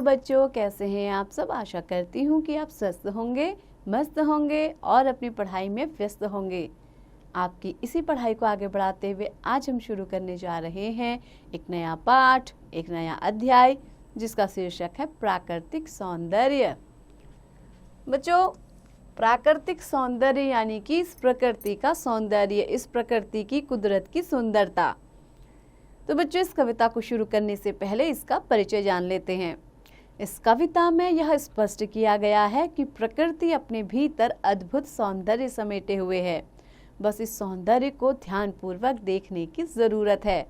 बच्चों, कैसे हैं आप सब। आशा करती हूँ कि आप स्वस्थ होंगे, मस्त होंगे और अपनी पढ़ाई में व्यस्त होंगे। आपकी इसी पढ़ाई को आगे बढ़ाते हुए आज हम शुरू करने जा रहे हैं एक नया पाठ, एक नया अध्याय, जिसका शीर्षक है प्राकृतिक सौंदर्य। बच्चों, प्राकृतिक सौंदर्य यानी कि इस प्रकृति का सौंदर्य, इस प्रकृति की, कुदरत की सुंदरता। तो बच्चों, इस कविता को शुरू करने से पहले इसका परिचय जान लेते हैं। इस कविता में यह स्पष्ट किया गया है कि प्रकृति अपने भीतर अद्भुत सौंदर्य समेटे हुए है। बस इस सौंदर्य को ध्यानपूर्वक देखने की ज़रूरत है।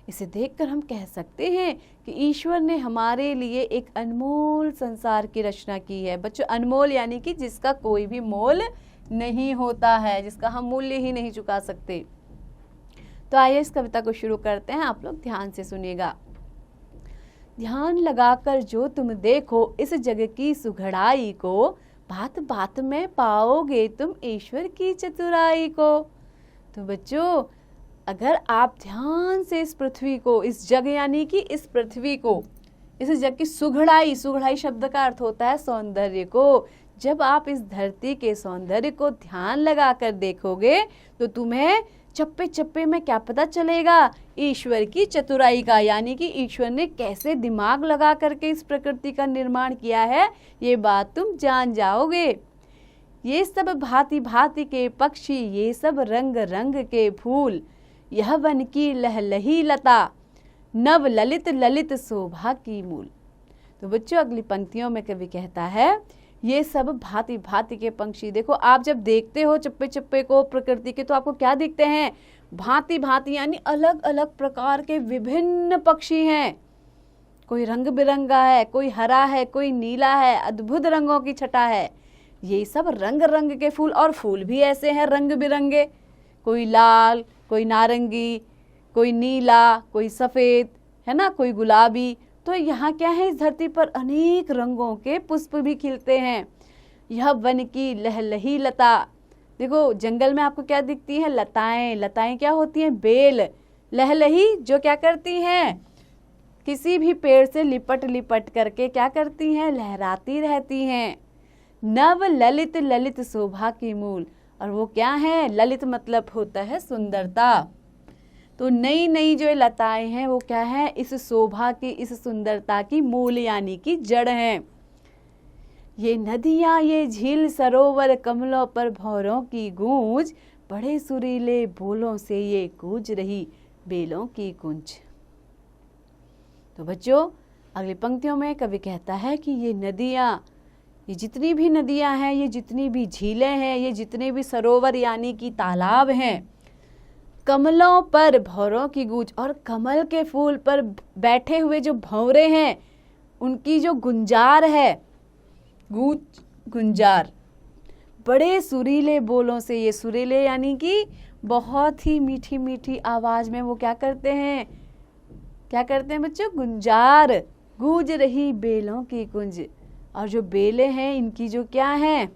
इसे देखकर हम कह सकते हैं कि ईश्वर ने हमारे लिए एक अनमोल संसार की रचना की है। बच्चों, अनमोल यानी कि जिसका कोई भी मोल नहीं होता है, जिसका हम मूल्य ही नहीं चुका सकते। तो आइए इस कविता को शुरू करते हैं। आप लोग ध्यान से सुनिएगा। ध्यान लगाकर जो तुम देखो इस जग की सुघड़ाई को, बात बात में पाओगे तुम ईश्वर की चतुराई को। तो बच्चों, अगर आप ध्यान से इस पृथ्वी को, इस जग यानी कि इस पृथ्वी को, इस जग की सुघड़ाई, सुघड़ाई शब्द का अर्थ होता है सौंदर्य को, जब आप इस धरती के सौंदर्य को ध्यान लगाकर देखोगे तो तुम्हें चप्पे चप्पे में क्या पता चलेगा, ईश्वर की चतुराई का, यानी कि ईश्वर ने कैसे दिमाग लगा करके इस प्रकृति का निर्माण किया है, ये बात तुम जान जाओगे। ये सब भांति भांति के पक्षी, ये सब रंग रंग के फूल, यह वन की लहलही लता, नव ललित ललित शोभा की मूल। तो बच्चों, अगली पंक्तियों में कवि कहता है, ये सब भांति भांति के पंछी। देखो, आप जब देखते हो चप्पे चप्पे को प्रकृति के, तो आपको क्या दिखते हैं, भांति भांति यानी अलग अलग प्रकार के विभिन्न पक्षी हैं। कोई रंग बिरंगा है, कोई हरा है, कोई नीला है, अद्भुत रंगों की छटा है। ये सब रंग रंग के फूल, और फूल भी ऐसे हैं रंग बिरंगे, कोई लाल, कोई नारंगी, कोई नीला, कोई सफेद, है ना, कोई गुलाबी। तो यहाँ क्या है, इस धरती पर अनेक रंगों के पुष्प भी खिलते हैं। यह वन की लहलही लता। देखो, जंगल में आपको क्या दिखती है, लताएं। लताएं क्या होती हैं, बेल। लहलही जो क्या करती हैं, किसी भी पेड़ से लिपट लिपट करके क्या करती हैं, लहराती रहती हैं। नव ललित ललित शोभा की मूल, और वो क्या है, ललित मतलब होता है सुंदरता। तो नई नई जो लताएं हैं वो क्या है, इस शोभा की, इस सुंदरता की मूल यानी कि जड़ हैं। ये नदियां, ये झील, सरोवर, कमलों पर भौरों की गूंज, बड़े सुरीले बोलों से ये गूंज रही बेलों की गूंज। तो बच्चों, अगली पंक्तियों में कवि कहता है कि ये नदियां, ये जितनी भी नदियां हैं, ये जितनी भी झीलें हैं, ये जितने भी सरोवर यानी कि तालाब हैं, कमलों पर भौरों की गूंज, और कमल के फूल पर बैठे हुए जो भंवरे हैं उनकी जो गुंजार है, गूंज, गुंजार, बड़े सुरीले बोलों से, ये सुरीले यानी कि बहुत ही मीठी मीठी आवाज में वो क्या करते हैं, क्या करते हैं बच्चों, गुंजार, गूंज रही बेलों की गूंज। और जो बेलें हैं इनकी जो क्या है,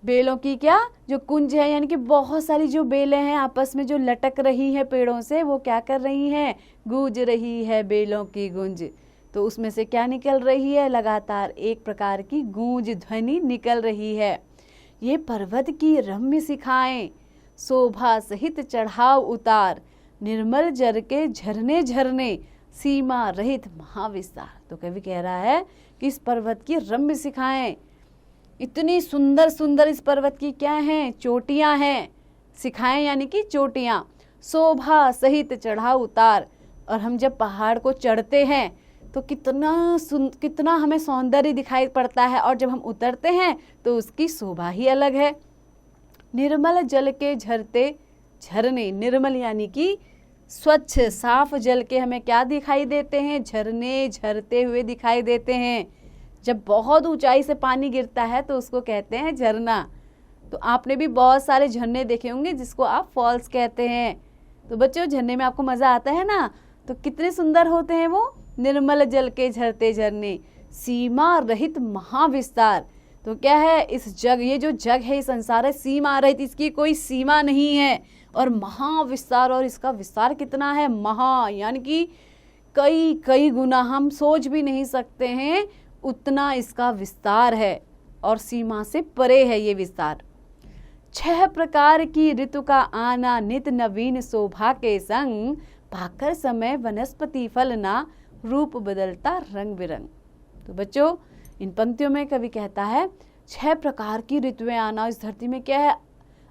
बेलों की क्या, जो कुंज है, यानी कि बहुत सारी जो बेलें हैं आपस में जो लटक रही हैं पेड़ों से, वो क्या कर रही हैं, गूंज रही है बेलों की गूंज। तो उसमें से क्या निकल रही है, लगातार एक प्रकार की गूंज ध्वनि निकल रही है। ये पर्वत की रम्य शिखाएं, शोभा सहित चढ़ाव उतार, निर्मल जल के झरने झरने, सीमा रहित महाविस्तार। तो कवि कह रहा है कि इस पर्वत की रम्य शिखाएं, इतनी सुंदर सुंदर इस पर्वत की क्या हैं, चोटियां हैं, शिखाएं यानी कि चोटियां, शोभा सहित चढ़ाव उतार। और हम जब पहाड़ को चढ़ते हैं तो कितना हमें सौंदर्य दिखाई पड़ता है, और जब हम उतरते हैं तो उसकी शोभा ही अलग है। निर्मल जल के झरते झरने, निर्मल यानी कि स्वच्छ साफ जल के हमें क्या दिखाई देते हैं, झरने झरते हुए दिखाई देते हैं। जब बहुत ऊंचाई से पानी गिरता है तो उसको कहते हैं झरना। तो आपने भी बहुत सारे झरने देखे होंगे जिसको आप फॉल्स कहते हैं। तो बच्चों, झरने में आपको मजा आता है ना, तो कितने सुंदर होते हैं वो, निर्मल जल के झरते झरने, सीमा रहित महाविस्तार। तो क्या है, इस जग, ये जो जग है, ये संसार है, सीमा रहित, इसकी कोई सीमा नहीं है, और महाविस्तार, और इसका विस्तार कितना है, महा यानी कि कई कई गुना, हम सोच भी नहीं सकते हैं उतना इसका विस्तार है और सीमा से परे है ये विस्तार। 6 प्रकार की ऋतु का आना, नित नवीन शोभा के संग, पाकर समय वनस्पति फलना, रूप बदलता रंग बिरंग। तो बच्चों, इन पंक्तियों में कवि कहता है 6 प्रकार की ऋतुएं आना। इस धरती में क्या है,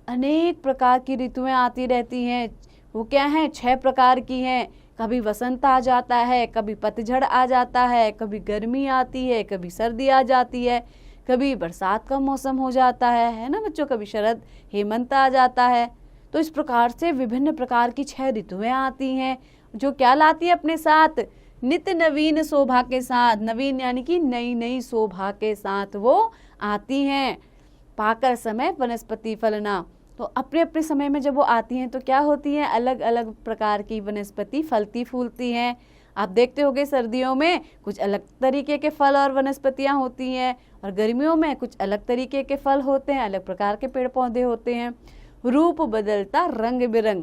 अनेक प्रकार की ऋतुएं आती रहती हैं। वो क्या हैं, 6 प्रकार की हैं। कभी वसंत आ जाता है, कभी पतझड़ आ जाता है, कभी गर्मी आती है, कभी सर्दी आ जाती है, कभी बरसात का मौसम हो जाता है ना बच्चों, कभी शरद हेमंत आ जाता है। तो इस प्रकार से विभिन्न प्रकार की 6 ऋतुएं आती हैं, जो क्या लाती है अपने साथ, नित्य नवीन शोभा के साथ। नवीन यानी कि नई नई शोभा के साथ वो आती हैं। पाकर समय वनस्पति फलना, तो अपने अपने समय में जब वो आती हैं तो क्या होती हैं, अलग अलग प्रकार की वनस्पति फलती फूलती हैं। आप देखते होंगे सर्दियों में कुछ अलग तरीके के फल और वनस्पतियां होती हैं, और गर्मियों में कुछ अलग तरीके के फल होते हैं, अलग प्रकार के पेड़ पौधे होते हैं। रूप बदलता रंग बिरंग,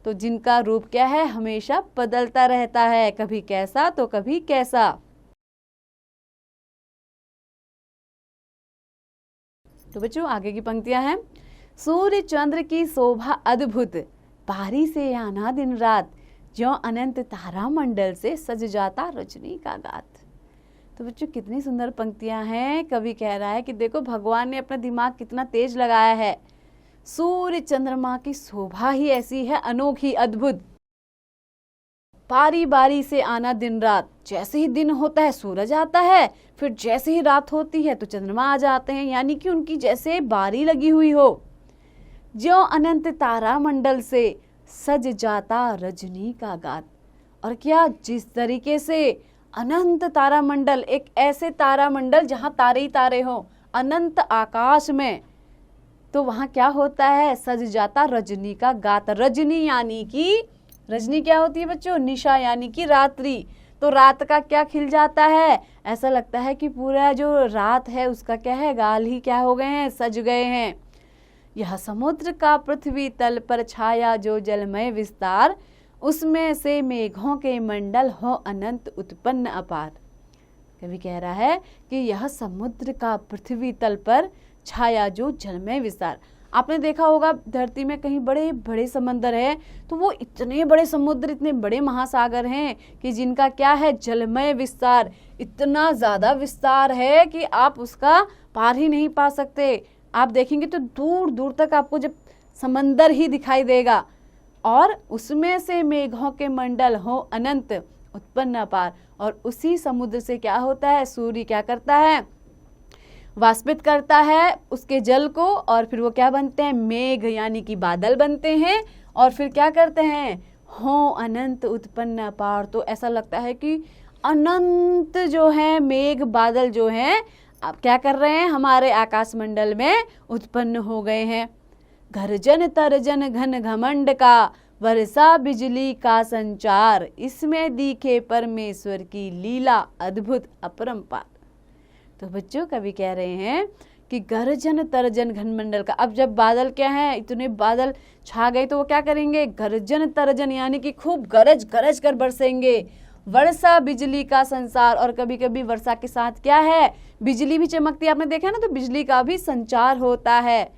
तो जिनका रूप क्या है, हमेशा बदलता रहता है, कभी कैसा तो कभी कैसा। तो बच्चों, आगे की पंक्तियां हैं, सूर्य चंद्र की शोभा अद्भुत, पारी से आना दिन रात, ज्यों अनंत तारा मंडल से सज जाता रजनी का गात। तो बच्चों, कितनी सुंदर पंक्तियां हैं। कवि कह रहा है कि देखो भगवान ने अपना दिमाग कितना तेज लगाया है। सूर्य चंद्रमा की शोभा ही ऐसी है, अनोखी, अद्भुत। बारी बारी से आना दिन रात, जैसे ही दिन होता है सूरज आता है, फिर जैसे ही रात होती है तो चंद्रमा आ जाते हैं, यानी कि उनकी जैसे बारी लगी हुई हो। ज्यों अनंत तारा मंडल से सज जाता रजनी का गात, और क्या, जिस तरीके से अनंत तारा मंडल, एक ऐसे तारा मंडल जहां तारे ही तारे हो अनंत आकाश में, तो वहां क्या होता है, सज जाता रजनी का गात। रजनी यानी कि, रजनी क्या होती है बच्चों, निशा यानी कि रात्रि। तो रात का क्या खिल जाता है, ऐसा लगता है कि पूरा जो रात है उसका क्या है, गाल ही क्या हो गए हैं, सज गए हैं। यह समुद्र का पृथ्वी तल पर छाया जो जलमय विस्तार, उसमें से मेघों के मंडल हो अनंत उत्पन्न अपार। कवि कह रहा है कि यह समुद्र का पृथ्वी तल पर छाया जो जलमय विस्तार। आपने देखा होगा धरती में कहीं बड़े बड़े समंदर है, तो वो इतने बड़े समुद्र, इतने बड़े महासागर हैं कि जिनका क्या है, जलमय विस्तार, इतना ज्यादा विस्तार है कि आप उसका पार ही नहीं पा सकते। आप देखेंगे तो दूर दूर तक आपको जब समंदर ही दिखाई देगा, और उसमें से मेघों के मंडल हो अनंत उत्पन्न अपार। और उसी समुद्र से क्या होता है, सूर्य क्या करता है, वाष्पित करता है उसके जल को, और फिर वो क्या बनते हैं, मेघ यानी कि बादल बनते हैं, और फिर क्या करते हैं, हो अनंत उत्पन्न अपार। तो ऐसा लगता है कि अनंत जो है मेघ बादल जो हैं, अब क्या कर रहे हैं, हमारे आकाश मंडल में उत्पन्न हो गए हैं। गर्जन तर्जन घन घमंड का, वर्षा बिजली का संचार, इसमें दिखे परमेश्वर की लीला अद्भुत अपरंपार। तो बच्चों, कवि कह रहे हैं कि गर्जन तर्जन घनमंडल का, अब जब बादल क्या है, इतने बादल छा गए तो वो क्या करेंगे, गर्जन तर्जन यानी कि खूब गरज गरज कर बरसेंगे। वर्षा बिजली का संसार, और कभी कभी वर्षा के साथ क्या है, बिजली भी चमकती है, आपने देखा ना, तो बिजली का भी संचार होता है।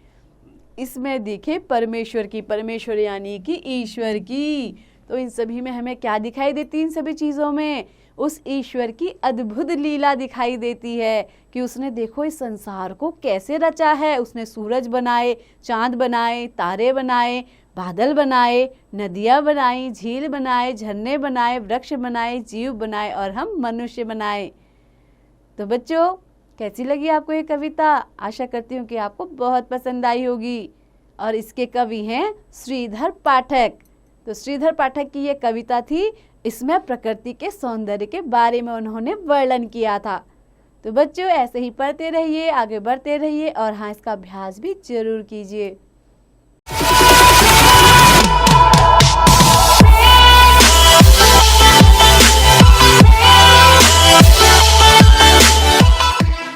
इसमें दिखे परमेश्वर की, परमेश्वर यानी कि ईश्वर की। तो इन सभी में हमें क्या दिखाई देती है, इन सभी चीजों में उस ईश्वर की अद्भुत लीला दिखाई देती है कि उसने देखो इस संसार को कैसे रचा है। उसने सूरज बनाए, चांद बनाए, तारे बनाए, बादल बनाए, नदियां बनाई, झील बनाए, झरने बनाए, वृक्ष बनाए, जीव बनाए, और हम मनुष्य बनाए। तो बच्चों, कैसी लगी आपको ये कविता? आशा करती हूँ कि आपको बहुत पसंद आई होगी। और इसके कवि हैं श्रीधर पाठक। तो श्रीधर पाठक की ये कविता थी, इसमें प्रकृति के सौंदर्य के बारे में उन्होंने वर्णन किया था। तो बच्चों, ऐसे ही पढ़ते रहिए, आगे बढ़ते रहिए, और हाँ, इसका अभ्यास भी जरूर कीजिए।